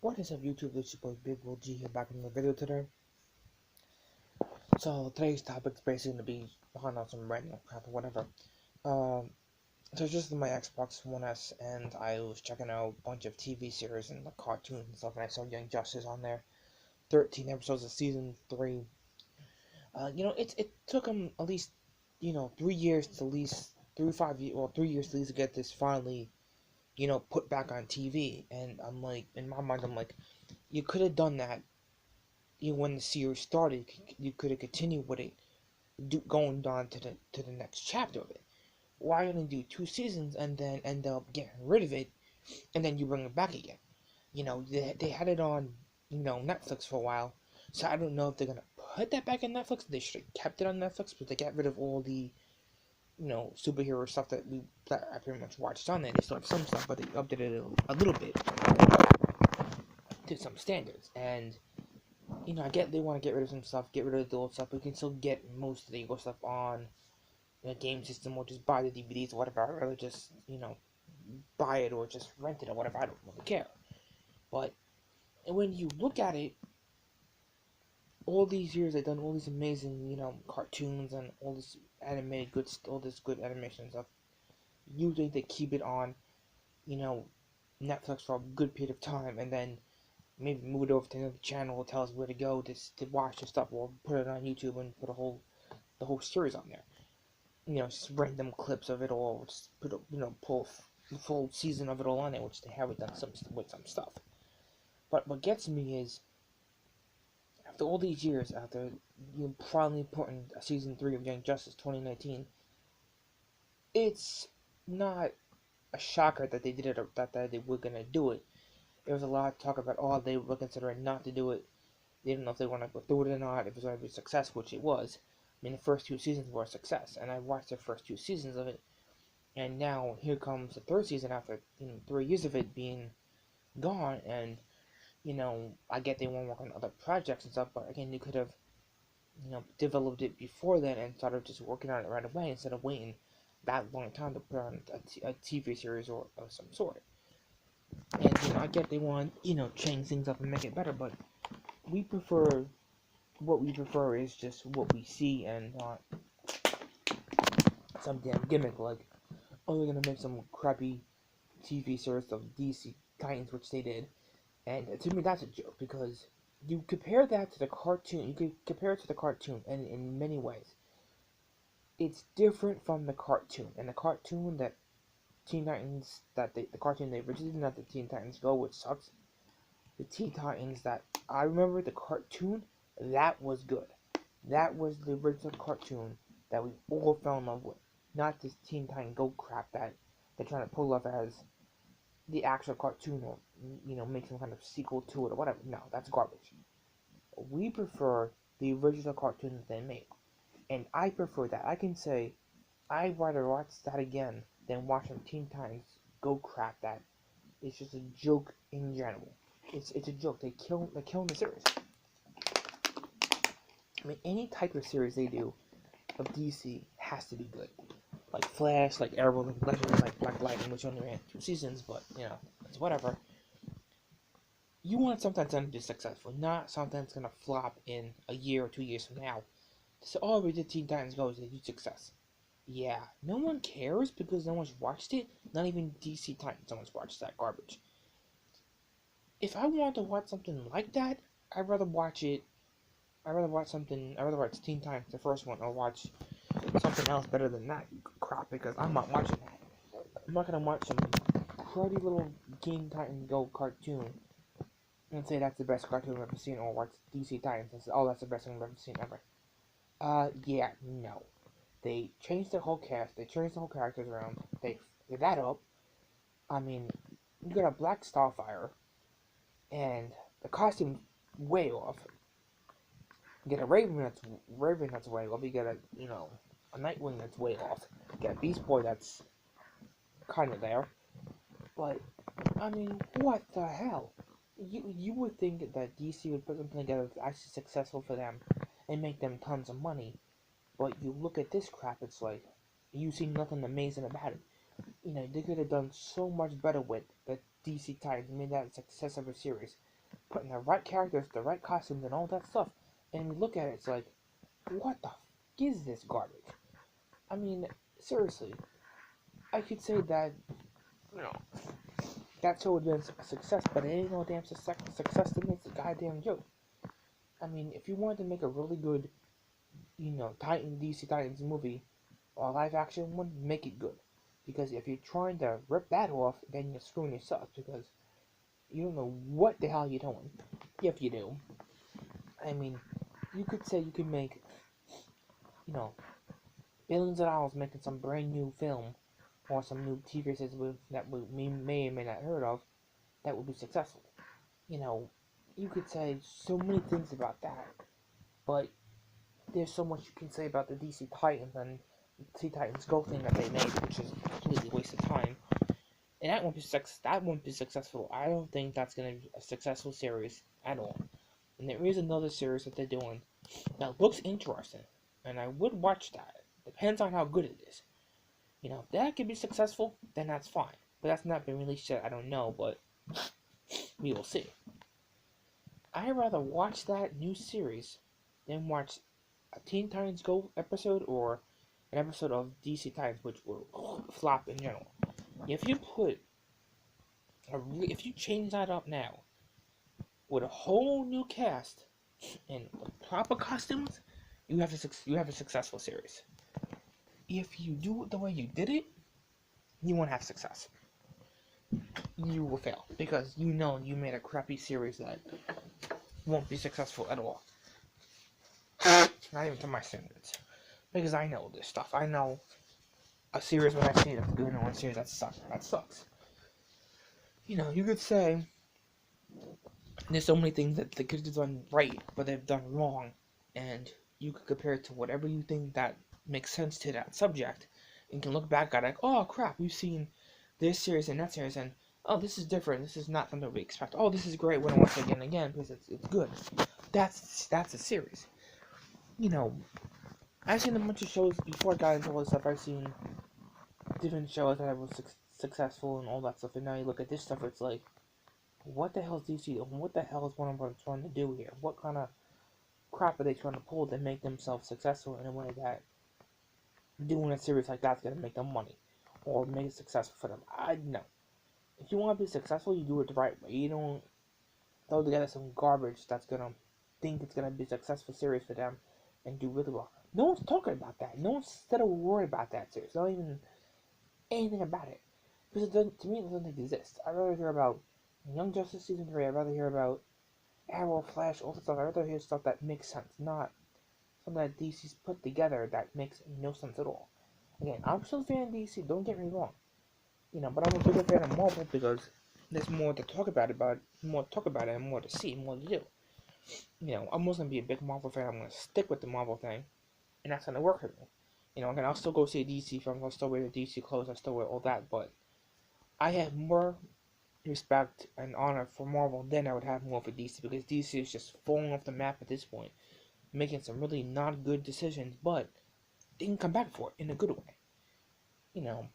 What is up, YouTube? It's your boy Big Will G here, back in the video today. So today's topic is basically going to be behind on some random crap or whatever. Um, so it's just my Xbox One S, and I was checking out a bunch of TV series and like cartoons and stuff, and I saw Young Justice on there. 13 episodes of season 3. It took them at least 3 years to at least 3 5 years, well 3 years to at least get this finally put back on TV, and I'm like, in my mind, I'm like, you could have done that when the series started. You could have continued with it, going on to the next chapter of it. Why only do 2 seasons and then end up getting rid of it, and then you bring it back again? They had it on Netflix for a while, so I don't know if they're gonna put that back on Netflix. They should have kept it on Netflix, but they got rid of all the superhero stuff that I pretty much watched on there. They still have some stuff, but they updated it a little bit to some standards. And I get they want to get rid of some stuff, get rid of the old stuff, but you can still get most of the old stuff on the game system, or just buy the DVDs or whatever. I'd rather just, buy it or just rent it or whatever. I don't really care. But when you look at it, all these years they've done all these amazing, cartoons and all this animated all this good animation stuff. Usually they keep it on, you know, Netflix for a good period of time, and then maybe move it over to another channel, tell us where to go to watch the stuff, or put it on YouTube and put the whole series on there. Just random clips of it all, or just pull the full season of it all on there, which they haven't done with some stuff. But what gets me is, after all these years, after you finally putting a season 3 of Young Justice 2019, it's not a shocker that they did it, or that they were gonna do it. There was a lot of talk about, they were considering not to do it. They didn't know if they want to go through it or not, if it was going to be a success, which it was. I mean, the first 2 seasons were a success, and I watched the first 2 seasons of it, and now here comes the third season after 3 years of it being gone, and I get they want to work on other projects and stuff, but again, you could have developed it before then and started just working on it right away instead of waiting that long time to put on a TV series or of some sort. And I get they want change things up and make it better, but we prefer what we prefer is just what we see, and not some damn gimmick like, they're gonna make some crappy TV series of DC Titans, which they did. And to me, that's a joke, because you compare that to the cartoon. You could compare it to the cartoon, and in many ways, it's different from the cartoon. And the cartoon that Teen Titans, the cartoon they originally did, not the Teen Titans Go, which sucks. The Teen Titans that I remember, the cartoon, that was good. That was the original cartoon that we all fell in love with. Not this Teen Titan Go crap that they're trying to pull off as the actual cartoon, or make some kind of sequel to it or whatever. No, that's garbage. We prefer the original cartoon that they made, and I prefer that. I can say I'd rather watch that again than watch some Teen Titans Go crap that is just a joke in general. It's a joke. They're killing the series. I mean, any type of series they do of DC has to be good. Like Flash, like Arrow, like Legends, like Black Lightning, which only ran 2 seasons, but it's whatever. You want something that's gonna be successful, not something that's gonna flop in a year or 2 years from now. So, we did Teen Titans Go, it's a huge success. Yeah, no one cares because no one's watched it. Not even DC Titans, no one's watched that garbage. If I want to watch something like that, I'd rather watch it. I'd rather watch something. I'd rather watch Teen Titans, the first one, or watch something else better than that crap, because I'm not watching that. I'm not gonna watch some cruddy little Teen Titans Go cartoon and say that's the best cartoon I've ever seen, or watch DC Titans and say, that's the best thing I've ever seen ever. Yeah, no. They changed the whole cast. They changed the whole characters around. They did that up. I mean, you got a Black Starfire, and the costume's way off. You get a Raven that's way off. You get a Nightwing that's way off. You get a Beast Boy that's kind of there. But I mean, what the hell? You would think that DC would put something together that's actually successful for them and make them tons of money, but you look at this crap, it's like you see nothing amazing about it. They could have done so much better with the DC Titans, made that a success of a series. putting the right characters, the right costumes, and all that stuff. And we look at it, it's like, what the is this garbage? I mean, seriously, I could say that, you know, that show would have been a success, but it ain't no damn success to me. It's a goddamn joke. I mean, if you wanted to make a really good, DC Titans movie, or live action one, make it good. Because if you're trying to rip that off, then you're screwing yourself, because you don't know what the hell you're doing. If you do. I mean, you could say you could make, you know, billions of dollars making some brand new film, or some new TV series that we may or may not heard of, that would be successful. You know, you could say so many things about that, but there's so much you can say about the DC Titans and DC Titans Go thing that they made, which is a completely waste of time. And that won't be successful. I don't think that's gonna be a successful series at all. And there is another series that they're doing that looks interesting, and I would watch that. Depends on how good it is. You know, if that could be successful, then that's fine. But that's not been released yet. I don't know, but we will see. I'd rather watch that new series than watch a Teen Titans Go episode or an episode of DC Titans, which will flop in general. If you change that up now with a whole new cast and proper costumes, you have a successful series. If you do it the way you did it, you won't have success. You will fail because you know you made a crappy series that won't be successful at all. Not even to my standards. Because I know this stuff. I know a series when I see that's good and one series that sucks. That sucks. You know, you could say there's so many things that they could have done right, but they've done wrong. And you could compare it to whatever you think that makes sense to that subject. And can look back at it like, oh crap, we've seen this series and that series, and oh, this is different. This is not something we expect. Oh, this is great when I watch it again and again because it's good. That's a series. You know, I've seen a bunch of shows before I got into all this stuff. I've seen different shows that were successful and all that stuff, and now you look at this stuff, it's like, what the hell is DC doing? What the hell is Warner Bros. Trying to do here? What kind of crap are they trying to pull to make themselves successful in a way that doing a series like that's going to make them money or make it successful for them? I know. If you want to be successful, you do it the right way. You don't throw together some garbage that's going to think it's going to be a successful series for them and do really well. No one's talking about that. No one's instead of worried about that series. Not even anything about it. Because to me, it doesn't exist. I'd rather hear about Young Justice Season 3. I'd rather hear about Arrow, Flash, all that stuff. I'd rather hear stuff that makes sense, not something that DC's put together that makes no sense at all. Again, I'm still a fan of DC, don't get me wrong. You know, but I'm a bigger fan of Marvel because there's more to talk about it, and more to see, more to do. You know, I'm always gonna be a big Marvel fan. I'm gonna stick with the Marvel thing, and that's gonna work for me. You know, again, I'll still go see a DC film. I'll still wear the DC clothes. I'll still wear all that, but I have more respect and honor for Marvel than I would have more for DC because DC is just falling off the map at this point, making some really not good decisions, but they can come back for it in a good way. You know,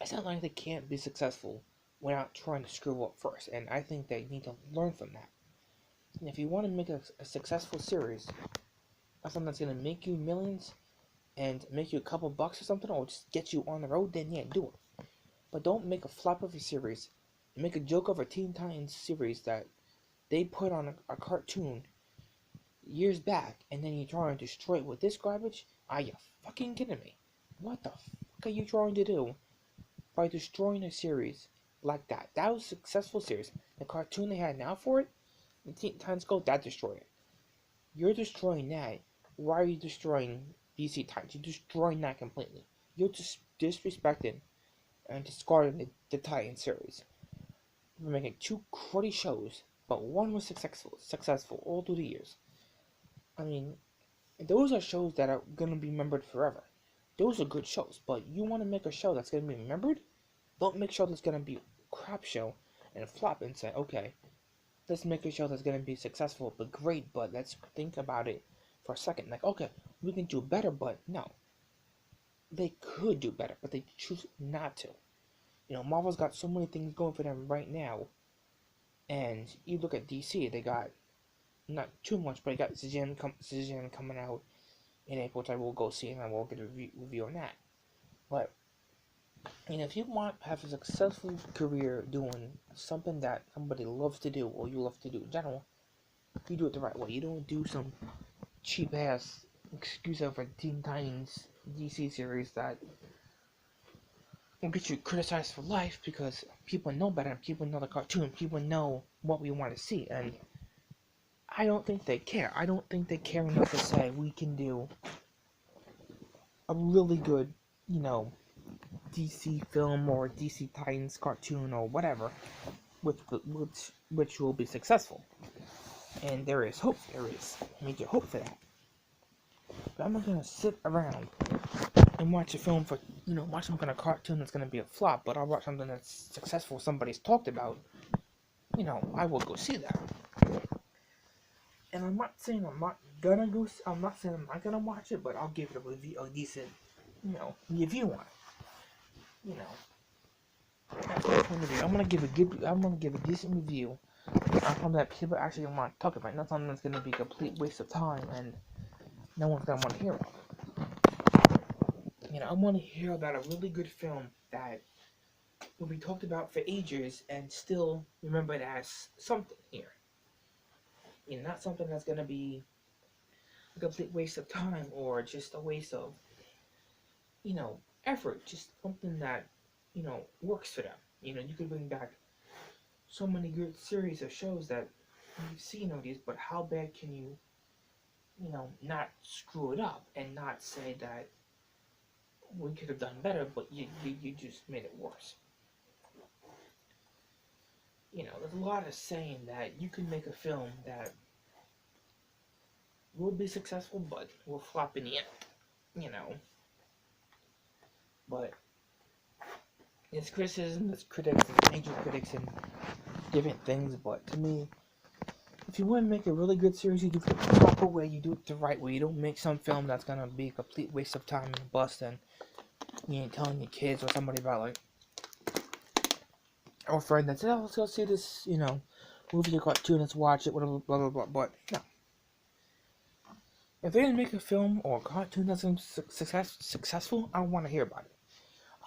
it's not like they can't be successful without trying to screw up first, and I think they need to learn from that. And if you want to make a successful series, or something that's going to make you millions and make you a couple bucks or something, or just get you on the road, then yeah, do it. But don't make a flop of a series and make a joke of a Teen Titans series that they put on a cartoon years back, and then you try and destroy it with this garbage? Are you fucking kidding me? What the fuck are you trying to do by destroying a series like that? That was a successful series. The cartoon they had now for it, the Teen Titans Go, that destroyed it. You're destroying that. Why are you destroying DC Titans? You're destroying that completely. You're just disrespecting and discarding the Titan series. We're making two cruddy shows, but one was successful all through the years. I mean, those are shows that are gonna be remembered forever. Those are good shows, but you want to make a show that's gonna be remembered? Don't make a show that's gonna be a crap show and flop and say, okay, let's make a show that's gonna be successful but great, but let's think about it for a second. Like, okay, we can do better, but no. They could do better, but they choose not to. You know, Marvel's got so many things going for them right now And you look at DC, they got not too much, but they got Shazam coming out in April, which I will go see, and I will get a review on that. But if you want to have a successful career doing something that somebody loves to do, or you love to do in general, you do it the right way. You don't do some cheap ass excuse of a Teen Titans DC series that will get you criticized for life because people know better, people know the cartoon, people know what we want to see, and I don't think they care. I don't think they care enough to say we can do a really good, DC film or DC Titans cartoon or whatever, which will be successful. And there is hope. There is major hope for that. But I'm not gonna sit around and watch a film for watch some kind of cartoon that's gonna be a flop. But I'll watch something that's successful, somebody's talked about. I will go see that. And I'm not saying I'm not gonna go. I'm not saying I'm not gonna watch it, but I'll give it a decent, review on it. That's my point of view. I'm gonna give a decent review on something that people actually want to talk about, not something that's gonna be a complete waste of time and no one's gonna want to hear about it. I want to hear about a really good film that will be talked about for ages and still remembered as something here. Not something that's gonna be a complete waste of time or just a waste of, effort. Just something that, works for them. You could bring back so many good series of shows that you've seen of these, but how bad can you, not screw it up and not say that we could have done better, but you just made it worse. There's a lot of saying that you can make a film that will be successful, but will flop in the end. But it's criticism, it's critics, it's major critics, and different things. But to me, if you want to make a really good series, you do it the proper way, you do it the right way. You don't make some film that's gonna be a complete waste of time and a bust, and you ain't telling your kids or somebody about like, or a friend that says, "Oh, let's go see this, movie or cartoon, let's watch it, whatever, blah blah blah." But no, if they're gonna make a film or a cartoon that's successful, I want to hear about it.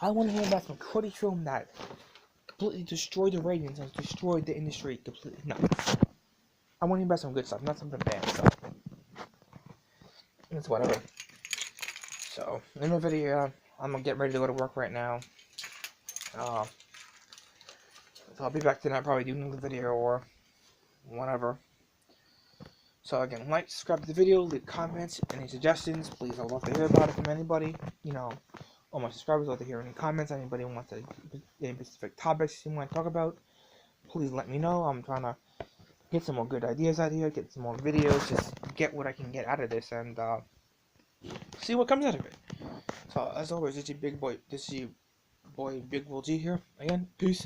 I want to hear about some cruddy film that completely destroyed the ratings and destroyed the industry completely. No, I want to hear about some good stuff, not something bad. So it's whatever. So in the video, I'm gonna get ready to go to work right now. So I'll be back tonight, probably doing another video or whatever. So again, like, subscribe to the video, leave comments, any suggestions, please. I'd love to hear about it from anybody. All my subscribers, I'd love to hear any comments. Anybody wants any specific topics you want to talk about, please let me know. I'm trying to get some more good ideas out here, get some more videos, just get what I can get out of this, and see what comes out of it. So as always, this is your boy Big Will G here. Again, peace.